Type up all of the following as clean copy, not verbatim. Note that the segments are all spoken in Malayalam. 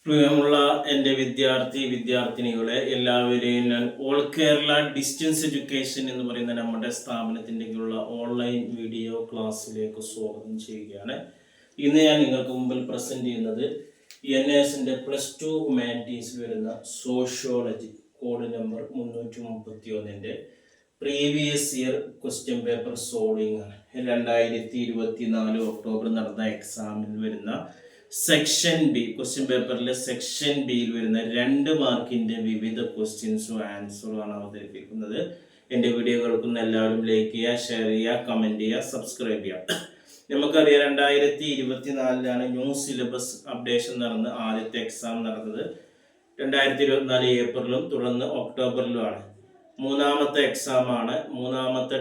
പ്രിയമുള്ള എൻ്റെ വിദ്യാർത്ഥിനികളെ എല്ലാവരെയും ഞാൻ ഓൾ കേരള ഡിസ്റ്റൻസ് എഡ്യൂക്കേഷൻ എന്ന് പറയുന്ന നമ്മുടെ സ്ഥാപനത്തിൻ്റെയുള്ള ഓൺലൈൻ വീഡിയോ ക്ലാസ്സിലേക്ക് സ്വാഗതം ചെയ്യുകയാണ്. ഇന്ന് ഞാൻ നിങ്ങൾക്ക് മുമ്പിൽ പ്രസൻറ്റ് ചെയ്യുന്നത് NASൻ്റെ +2 ഹ്യൂമാനിറ്റീസിൽ വരുന്ന sociology code number 331 previous year question paper solving ആണ്. 2024 ഒക്ടോബർ നടന്ന എക്സാമിൽ വരുന്ന സെക്ഷൻ ബി ക്വസ്റ്റ്യൻ പേപ്പറിലെ സെക്ഷൻ ബിയിൽ വരുന്ന 2 മാർക്കിന്റെ വിവിധ ക്വസ്റ്റ്യൻസും ആൻസറും ആണ് അവതരിപ്പിക്കുന്നത്. എൻ്റെ വീഡിയോ കേൾക്കുന്ന എല്ലാവരും ലൈക്ക് ചെയ്യുക, ഷെയർ ചെയ്യുക, കമൻറ്റ് ചെയ്യുക, സബ്സ്ക്രൈബ് ചെയ്യുക. നമുക്കറിയാം 2024 ന്യൂ സിലബസ് അപ്ഡേഷൻ നടന്ന് ആദ്യത്തെ എക്സാം നടന്നത് 2024 ഏപ്രിലും തുടർന്ന് ഒക്ടോബറിലുമാണ്. മൂന്നാമത്തെ എക്സാമാണ്, മൂന്നാമത്തെ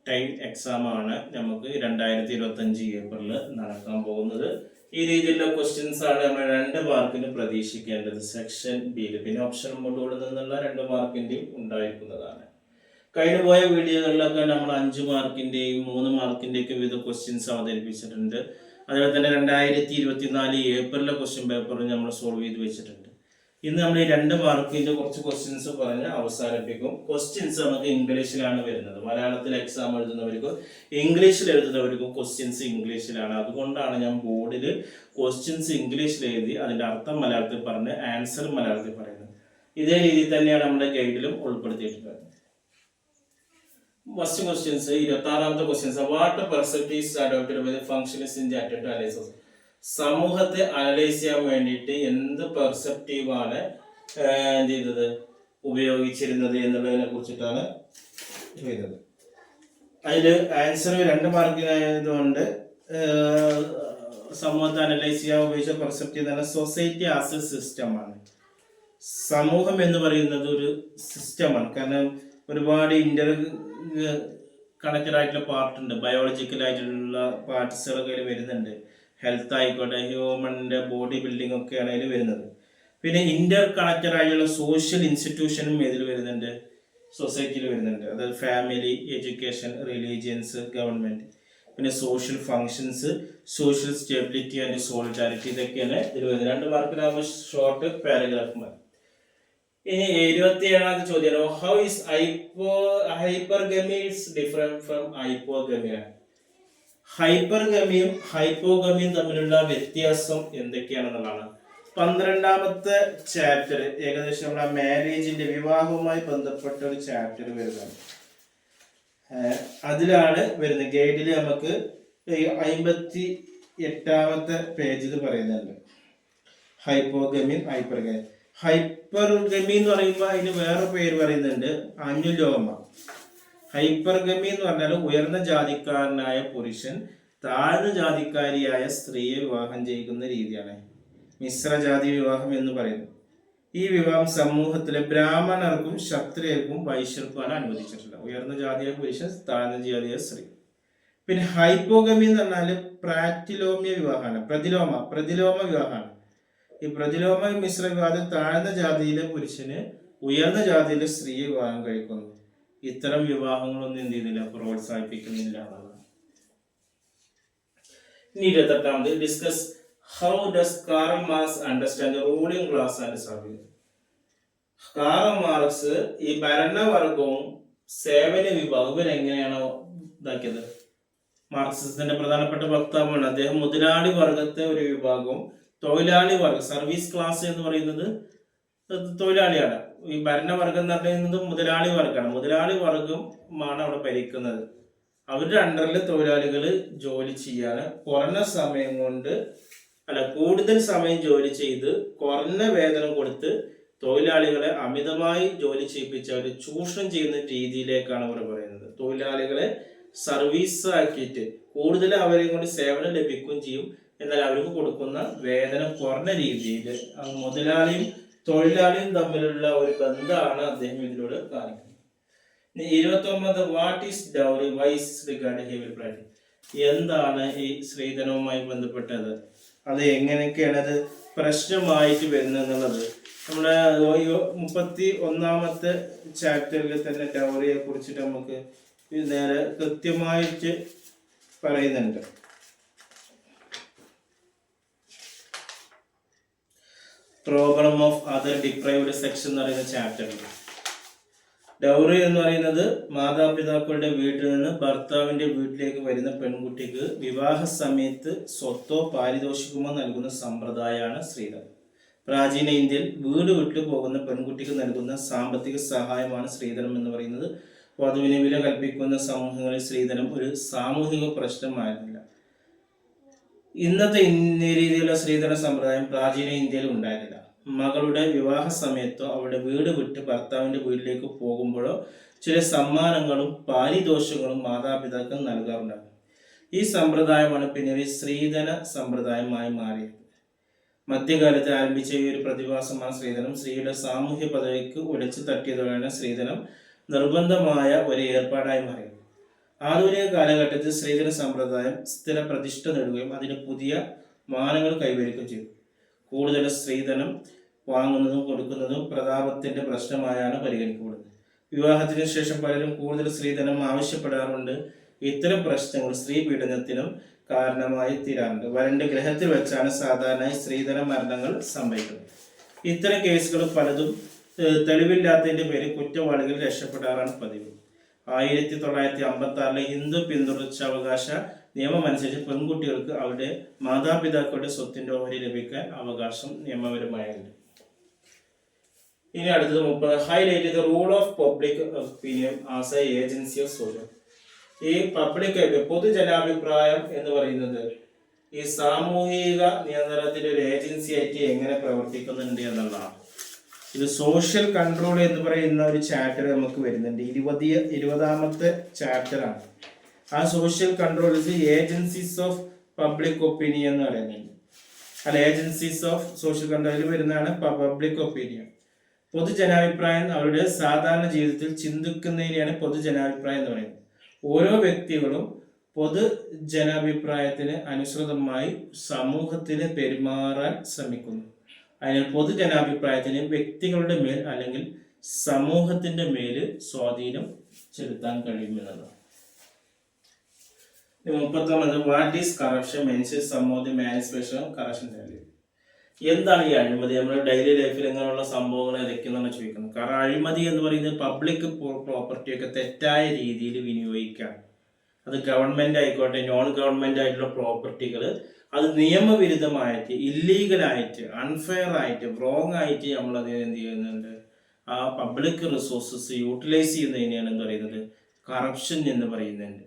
ടൈം എക്സാമാണ് നമുക്ക് 2025 ഏപ്രിലിൽ നടക്കാൻ പോകുന്നത്. ഈ രീതിയിലുള്ള ക്വസ്റ്റ്യൻസ് ആണ് നമ്മൾ 2 മാർക്കിന് പ്രതീക്ഷിക്കേണ്ടത് സെക്ഷൻ ബിയിൽ. പിന്നെ ഓപ്ഷൻ മോഡുകളിൽ നിന്നുള്ള 2 മാർക്കിന്റെയും ഉണ്ടായിരിക്കുന്നതാണ്. കഴിഞ്ഞു പോയ വീഡിയോകളിലൊക്കെ നമ്മൾ 5 മാർക്കിന്റെയും 3 മാർക്കിന്റെയും ഒക്കെ വിവിധ ക്വസ്റ്റ്യൻസ് അവതരിപ്പിച്ചിട്ടുണ്ട്. അതുപോലെ തന്നെ 2024 ഏപ്രിലിലെ ക്വസ്റ്റ്യൻ പേപ്പറും നമ്മൾ സോൾവ് ചെയ്ത് വെച്ചിട്ടുണ്ട്. ഇന്ന് നമ്മൾ ഈ 2 മാർക്കിന്റെ കുറച്ച് ക്വസ്റ്റ്യൻസ് പറഞ്ഞ് അവസാനിപ്പിക്കും. ക്വസ്റ്റ്യൻസ് നമുക്ക് ഇംഗ്ലീഷിലാണ് വരുന്നത്. മലയാളത്തിൽ എക്സാം എഴുതുന്നവർക്കും ഇംഗ്ലീഷിൽ എഴുതുന്നവർക്കും ക്വസ്റ്റ്യൻസ് ഇംഗ്ലീഷിലാണ്. അതുകൊണ്ടാണ് ഞാൻ ബോർഡിൽ ക്വസ്റ്റ്യൻസ് ഇംഗ്ലീഷിൽ എഴുതി അതിന്റെ അർത്ഥം മലയാളത്തിൽ പറഞ്ഞ് ആൻസർ മലയാളത്തിൽ പറയുന്നത്. ഇതേ രീതിയിൽ തന്നെയാണ് നമ്മുടെ ഗൈഡിലും ഉൾപ്പെടുത്തിയിട്ടുള്ളത്. ഫസ്റ്റ് ക്വസ്റ്റ്യൻസ് 26ാമത്തെ questions. What perspectives adopted by the functionalist in data to analysis. സമൂഹത്തെ അനലൈസ് ചെയ്യാൻ വേണ്ടിയിട്ട് എന്ത് പെർസെപ്റ്റീവാണ് എന്ത് ചെയ്തത് ഉപയോഗിച്ചിരുന്നത് എന്നുള്ളതിനെ കുറിച്ചിട്ടാണ് ചെയ്തത്. അതിൽ ആൻസർ 2 മാർക്കിനായതുകൊണ്ട് സമൂഹത്തെ അനലൈസ് ചെയ്യാൻ ഉപയോഗിച്ച പെർസെപ്റ്റീവ് എന്ന് പറഞ്ഞാൽ സൊസൈറ്റി ആസ് എ സിസ്റ്റമാണ്. സമൂഹം എന്ന് പറയുന്നത് ഒരു സിസ്റ്റമാണ്. കാരണം ഒരുപാട് കണക്റ്റഡ് ആയിട്ടുള്ള പാർട്ടുണ്ട്, ബയോളജിക്കൽ ആയിട്ടുള്ള പാർട്സുകളൊക്കെ വരുന്നുണ്ട്. ഹെൽത്ത് ആയിക്കോട്ടെ, ഹ്യൂമന്റെ ബോഡി ബിൽഡിംഗ് ഒക്കെയാണ് അതിൽ വരുന്നത്. പിന്നെ ഇന്റർ കണക്റ്റഡ് ആയിട്ടുള്ള സോഷ്യൽ ഇൻസ്റ്റിറ്റ്യൂഷനും ഇതിൽ വരുന്നുണ്ട്, സൊസൈറ്റിയിൽ വരുന്നുണ്ട്. അതായത് ഫാമിലി, എഡ്യൂക്കേഷൻ, റിലീജിയൻസ്, ഗവൺമെന്റ്, പിന്നെ social functions, social stability and solidarity, ഇതൊക്കെയാണ് ഇതിൽ വരുന്നത്. 2 മാർക്കിനാകുമ്പോൾ ഷോർട്ട് പാരഗ്രാഫ് മതി. ഇനി 27ാമത്തെ ചോദ്യം, how is hypergamy different from hypogamy. ഹൈപ്പർഗമിയും ഹൈപ്പോഗമിയും തമ്മിലുള്ള വ്യത്യാസം എന്തൊക്കെയാണെന്നുള്ളതാണ് 12ാമത്തെ ചാപ്റ്റർ. ഏകദേശം നമ്മുടെ മാരേജിന്റെ വിവാഹവുമായി ബന്ധപ്പെട്ട ഒരു ചാപ്റ്റർ വരുന്നത്. അതിലാണ് വരുന്നത്. ഗൈഡിൽ നമുക്ക് 58ാമത്തെ പേജിൽ പറയുന്നുണ്ട് ഹൈപ്പോഗമിയും ഹൈപ്പർഗമി. ഹൈപ്പർഗമി എന്ന് പറയുമ്പോൾ അതിന് വേറെ പേര് പറയുന്നുണ്ട്, അനുലോമ. ഹൈപ്പർഗമി എന്ന് പറഞ്ഞാൽ ഉയർന്ന ജാതിക്കാരനായ പുരുഷൻ താഴ്ന്ന ജാതിക്കാരിയായ സ്ത്രീയെ വിവാഹം ചെയ്യുന്ന രീതിയാണ് മിശ്രജാതി വിവാഹം എന്ന് പറയുന്നത്. ഈ വിവാഹം സമൂഹത്തിലെ ബ്രാഹ്മണർക്കും ക്ഷത്രിയർക്കും വൈശ്യർക്കുമാണ് അനുവദിച്ചിട്ടുള്ളത്. ഉയർന്ന ജാതിയായ പുരുഷൻ, താഴ്ന്ന ജാതിയായ സ്ത്രീ. പിന്നെ ഹൈപ്പോഗമി എന്ന് പറഞ്ഞാൽ പ്രാറ്റിലോമ്യ വിവാഹമാണ്, പ്രതിലോമ വിവാഹമാണ്. ഈ പ്രതിലോമ മിശ്ര വിവാഹം താഴ്ന്ന ജാതിയിലെ പുരുഷന് ഉയർന്ന ജാതിയിലെ സ്ത്രീയെ വിവാഹം കഴിക്കുന്നു. ഇത്തരം വിവാഹങ്ങളൊന്നും എന്ത് ചെയ്യുന്നില്ല, പ്രോത്സാഹിപ്പിക്കുന്നില്ല എന്നുള്ളതാണ്. ഇനി 28ാമത്, discuss how does Karl Marx understand ruling class and service. Karl Marx ഈ ഭരണവർഗവും സേവന വിഭാഗവും എങ്ങനെയാണോ ഇതാക്കിയത്. മാർക്സിസത്തിന്റെ പ്രധാനപ്പെട്ട വക്താവാണ് അദ്ദേഹം. മുതലാളി വർഗത്തെ ഒരു വിഭാഗവും തൊഴിലാളി വർഗം, സർവീസ് ക്ലാസ് എന്ന് പറയുന്നത് തൊഴിലാളിയാണ്. ഈ ഭരണവർഗം എന്ന് പറയുന്നത് മുതലാളി വർഗമാണ്. മുതലാളി വർഗമാണ് അവിടെ ഭരിക്കുന്നത്. അവരുടെ അണ്ടറിൽ തൊഴിലാളികൾ ജോലി ചെയ്യാൻ കുറഞ്ഞ സമയം കൊണ്ട് കൂടുതൽ സമയം ജോലി ചെയ്ത് കുറഞ്ഞ വേതനം കൊടുത്ത് തൊഴിലാളികളെ അമിതമായി ജോലി ചെയ്യിപ്പിച്ച് അവർ ചൂഷണം ചെയ്യുന്ന രീതിയിലേക്കാണ് അവർ പറയുന്നത്. തൊഴിലാളികളെ സർവീസ് ആക്കിയിട്ട് കൂടുതൽ അവരെ കൊണ്ട് സേവനം ലഭിക്കുകയും ചെയ്യും, എന്നാൽ അവർക്ക് കൊടുക്കുന്ന വേതനം കുറഞ്ഞ രീതിയിൽ മുതലാളിയും തൊഴിലാളിയും തമ്മിലുള്ള ഒരു ബന്ധമാണ് അദ്ദേഹം ഇതിലൂടെ കാണിക്കുന്നത്. 29, what is dowry, why is regarded heavy practice. എന്താണ് ഈ സ്ത്രീധനവുമായി ബന്ധപ്പെട്ടത്, അത് എങ്ങനെയൊക്കെയാണ് അത് പ്രശ്നമായിട്ട് വരുന്നത് എന്നുള്ളത് നമ്മുടെ 31ാമത്തെ ചാപ്റ്ററിൽ തന്നെ ഡൗറിയെ കുറിച്ചിട്ട് നമുക്ക് നേരെ കൃത്യമായിട്ട് പറയുന്നുണ്ട്. Problem of other deprived section എന്ന് പറയുന്ന ചാപ്റ്ററിൽ. ഡൗറി എന്ന് പറയുന്നത് മാതാപിതാക്കളുടെ വീട്ടിൽ നിന്ന് ഭർത്താവിന്റെ വീട്ടിലേക്ക് വരുന്ന പെൺകുട്ടിക്ക് വിവാഹ സമയത്ത് സ്വത്തോ പാരിതോഷികമോ നൽകുന്ന സമ്പ്രദായമാണ് സ്ത്രീധനം. പ്രാചീന ഇന്ത്യയിൽ വീട് വിട്ടു പോകുന്ന പെൺകുട്ടിക്ക് നൽകുന്ന സാമ്പത്തിക സഹായമാണ് സ്ത്രീധനം എന്ന് പറയുന്നത്. വധുവിന് വില കൽപ്പിക്കുന്ന സമൂഹങ്ങളിൽ സ്ത്രീധനം ഒരു സാമൂഹിക പ്രശ്നമായിരുന്നില്ല. ഇന്നത്തെ രീതിയിലുള്ള സ്ത്രീധന സമ്പ്രദായം പ്രാചീന ഇന്ത്യയിൽ ഉണ്ടായിരുന്നില്ല. മകളുടെ വിവാഹ സമയത്തോ അവളുടെ വീട് വിട്ട് ഭർത്താവിന്റെ വീട്ടിലേക്ക് പോകുമ്പോഴോ ചില സമ്മാനങ്ങളും പാരിതോഷങ്ങളും മാതാപിതാക്കൾ നൽകാറുണ്ടായിരുന്നു. ഈ സമ്പ്രദായമാണ് പിന്നീട് സ്ത്രീധന സമ്പ്രദായമായി മാറിയത്. മധ്യകാലത്ത് ആരംഭിച്ച ഈ ഒരു പ്രതിഭാസമാണ് സ്ത്രീധനം. സ്ത്രീയുടെ സാമൂഹ്യ പദവിക്ക് ഉലച്ചു തട്ടിയതോടെയാണ് സ്ത്രീധനം നിർബന്ധമായ ഒരു ഏർപ്പാടായി മാറിയത്. ആധുനിക കാലഘട്ടത്തിൽ സ്ത്രീധന സമ്പ്രദായം സ്ഥിര പ്രതിഷ്ഠ നേടുകയും അതിന് പുതിയ മാനങ്ങൾ കൈവരിക്കുകയും ചെയ്തു. കൂടുതൽ സ്ത്രീധനം വാങ്ങുന്നതും കൊടുക്കുന്നതും പ്രതാപത്തിന്റെ പ്രശ്നമായാണ് പരിഗണിക്കപ്പെടുന്നത്. വിവാഹത്തിന് ശേഷം പലരും കൂടുതൽ സ്ത്രീധനം ആവശ്യപ്പെടാറുണ്ട്. ഇത്തരം പ്രശ്നങ്ങൾ സ്ത്രീ പീഡനത്തിനും കാരണമായി തീരാറുണ്ട്. വരന്റെ ഗ്രഹത്തിൽ വെച്ചാണ് സാധാരണയായി സ്ത്രീധന മരണങ്ങൾ സംഭവിക്കുന്നത്. ഇത്തരം കേസുകൾ പലതും തെളിവില്ലാത്തതിന്റെ പേരിൽ കുറ്റവാളികൾ രക്ഷപ്പെടാറാണ് പതിവ്. 1956 ഹിന്ദു പിന്തുടർച്ചാവകാശ നിയമമനുസരിച്ച് പെൺകുട്ടികൾക്ക് അവരുടെ മാതാപിതാക്കളുടെ സ്വത്തിന്റെ ഓഹരി ലഭിക്കാൻ അവകാശം നിയമപരമായുണ്ട്. ഇനി അടുത്തത് 30. Highlight the rule of public opinion as A agency of social. ഈ പബ്ലിക് പൊതുജനാഭിപ്രായം എന്ന് പറയുന്നത് ഈ സാമൂഹിക നിയന്ത്രണത്തിന്റെ ഒരു ഏജൻസി ആയിട്ട് എങ്ങനെ പ്രവർത്തിക്കുന്നുണ്ട് എന്നുള്ളതാണ്. ഇത് സോഷ്യൽ കൺട്രോൾ എന്ന് പറയുന്ന ഒരു ചാപ്റ്റർ നമുക്ക് വരുന്നുണ്ട്. 20ാമത്തെ ചാപ്റ്ററാണ്. ആ social control agencies of public opinion എന്ന് പറയുന്നുണ്ട്. അല്ല, ഏജൻസീസ് ഓഫ് സോഷ്യൽ കൺട്രോളിൽ വരുന്നതാണ് പബ്ലിക് ഒപ്പീനിയൻ. പൊതുജനാഭിപ്രായം അവരുടെ സാധാരണ ജീവിതത്തിൽ ചിന്തിക്കുന്നതിനെയാണ് പൊതുജനാഭിപ്രായം എന്ന് പറയുന്നത്. ഓരോ വ്യക്തികളും പൊതുജനാഭിപ്രായത്തിന് അനുസൃതമായി സമൂഹത്തിന് പെരുമാറാൻ ശ്രമിക്കുന്നു. അതിനാൽ പൊതുജനാഭിപ്രായത്തിന് വ്യക്തികളുടെ മേൽ അല്ലെങ്കിൽ സമൂഹത്തിന്റെ മേൽ സ്വാധീനം ചെലുത്താൻ കഴിയുമെന്നതാണ്. 30. What is corruption mentions some of the manifestation of corruption value. എന്താണ് ഈ അഴിമതി? നമ്മുടെ ഡെയിലി ലൈഫിൽ ഇങ്ങനെയുള്ള സംഭവങ്ങൾ ഏതൊക്കെയെന്നാണ് ചോദിക്കുന്നത്. കാരണം അഴിമതി എന്ന് പറയുന്നത് പബ്ലിക് പ്രോപ്പർട്ടിയൊക്കെ തെറ്റായ രീതിയിൽ വിനിയോഗിക്കാം. അത് ഗവൺമെന്റ് ആയിക്കോട്ടെ, നോൺ ഗവൺമെന്റ് ആയിട്ടുള്ള പ്രോപ്പർട്ടികൾ അത് നിയമവിരുദ്ധമായിട്ട്, ഇല്ലീഗലായിട്ട്, അൺഫെയർ ആയിട്ട്, റോങ് ആയിട്ട് നമ്മളത് എന്ത് ചെയ്യുന്നുണ്ട്, ആ പബ്ലിക് റിസോഴ്സസ് യൂട്ടിലൈസ് ചെയ്യുന്നതിനെയാണ് എന്ന് പറയുന്നത് കറപ്ഷൻ എന്ന് പറയുന്നുണ്ട്.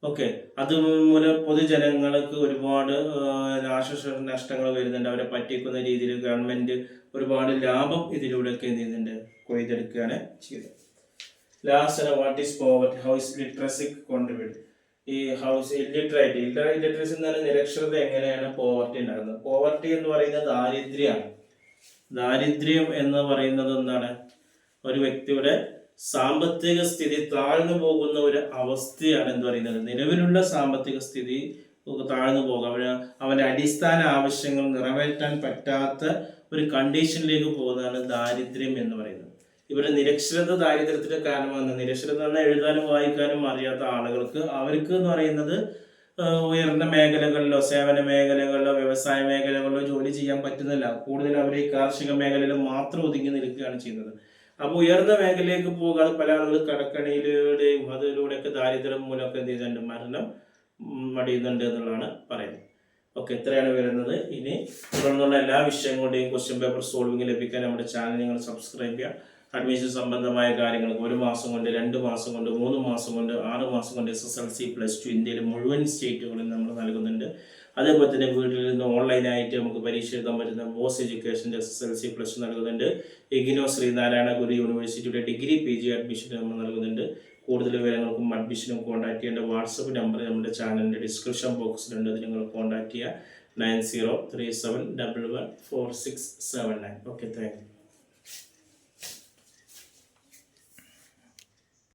ഓക്കെ, അതുമൂലം പൊതുജനങ്ങൾക്ക് ഒരുപാട് നഷ്ടങ്ങൾ വരുന്നുണ്ട്. അവരെ പറ്റിക്കുന്ന രീതിയിൽ ഗവൺമെന്റ് ഒരുപാട് ലാഭം ഇതിലൂടെയൊക്കെ എന്ത് ചെയ്യുന്നുണ്ട്, കൊയ്തെടുക്കുകയാണ് ചെയ്തത്. Last, what is poverty, how is literacy contribute. ഈ ഹൗസ് ഇല്ലിറ്ററേറ്റ് ഇല്ലിറ്ററസി എന്ന് പറഞ്ഞാൽ നിരക്ഷരത എങ്ങനെയാണ് പോവർട്ടി ഉണ്ടാകുന്നത്. പോവർട്ടി എന്ന് പറയുന്നത് ദാരിദ്ര്യമാണ്. ദാരിദ്ര്യം എന്ന് പറയുന്നത് എന്താണ്, ഒരു വ്യക്തിയുടെ സാമ്പത്തിക സ്ഥിതി താഴ്ന്നു പോകുന്ന ഒരു അവസ്ഥയാണ് എന്ന് പറയുന്നത്. നിലവിലുള്ള സാമ്പത്തിക സ്ഥിതി താഴ്ന്നു പോകുക, അവന്റെ അടിസ്ഥാന ആവശ്യങ്ങൾ നിറവേറ്റാൻ പറ്റാത്ത ഒരു കണ്ടീഷനിലേക്ക് പോകുന്നതാണ് ദാരിദ്ര്യം എന്ന് പറയുന്നത്. ഇവരുടെ നിരക്ഷരത ദാരിദ്ര്യത്തിന് കാരണമാണ്. നിരക്ഷരത എന്നാൽ എഴുതാനും വായിക്കാനും അറിയാത്ത ആളുകൾക്ക്, അവർക്ക് എന്ന് പറയുന്നത് ഉയർന്ന മേഖലകളിലോ സേവന മേഖലകളിലോ വ്യവസായ മേഖലകളിലോ ജോലി ചെയ്യാൻ പറ്റുന്നില്ല. കൂടുതൽ അവർ ഈ കാർഷിക മേഖലയിൽ മാത്രം ഒതുങ്ങി നിൽക്കുകയാണ് ചെയ്യുന്നത്. അപ്പോൾ ഉയർന്ന മേഖലയിലേക്ക് പോകാതെ പല ആളുകൾ കടക്കണിയിലൂടെയും അതിലൂടെയൊക്കെ ദാരിദ്ര്യം മൂലമൊക്കെ എന്ത് ചെയ്തിട്ടുണ്ട്, മരണം മടിയുന്നുണ്ട് എന്നുള്ളതാണ് പറയുന്നത്. ഓക്കെ, ഇത്രയാണ് വരുന്നത്. ഇനി തുടർന്നുള്ള എല്ലാ വിഷയങ്ങളുടെയും ക്വസ്റ്റ്യൻ പേപ്പർ സോൾവിംഗ് ലഭിക്കാൻ നമ്മുടെ ചാനൽ നിങ്ങൾ സബ്സ്ക്രൈബ് ചെയ്യുക. അഡ്മിഷൻ സംബന്ധമായ കാര്യങ്ങൾക്ക് 1 മാസം കൊണ്ട്, 2 മാസം കൊണ്ട്, 3 മാസം കൊണ്ട്, 6 മാസം കൊണ്ട് SSLC +2 ഇന്ത്യയിലെ മുഴുവൻ സ്റ്റേറ്റുകളിൽ നമ്മൾ നൽകുന്നുണ്ട്. അതേപോലെ തന്നെ വീട്ടിൽ നിന്ന് ഓൺലൈനായിട്ട് നമുക്ക് പരീക്ഷ എഴുതാൻ പറ്റുന്ന ബോസ് എഡ്യൂക്കേഷൻ്റെ SSLC +2 നൽകുന്നുണ്ട്. ഇഗ്നോ ശ്രീനാരായണ ഗുരു യൂണിവേഴ്സിറ്റിയുടെ ഡിഗ്രി PG അഡ്മിഷൻ നമ്മൾ നൽകുന്നുണ്ട്. കൂടുതൽ വിവരങ്ങൾക്കും അഡ്മിഷനും കോൺടാക്ട് ചെയ്യേണ്ട വാട്സപ്പ് നമ്പർ നമ്മുടെ ചാനലിൻ്റെ ഡിസ്ക്രിപ്ഷൻ ബോക്സിലുണ്ട്. അത് നിങ്ങൾ കോൺടാക്ട് ചെയ്യുക. 9037114679. Okay, thank you.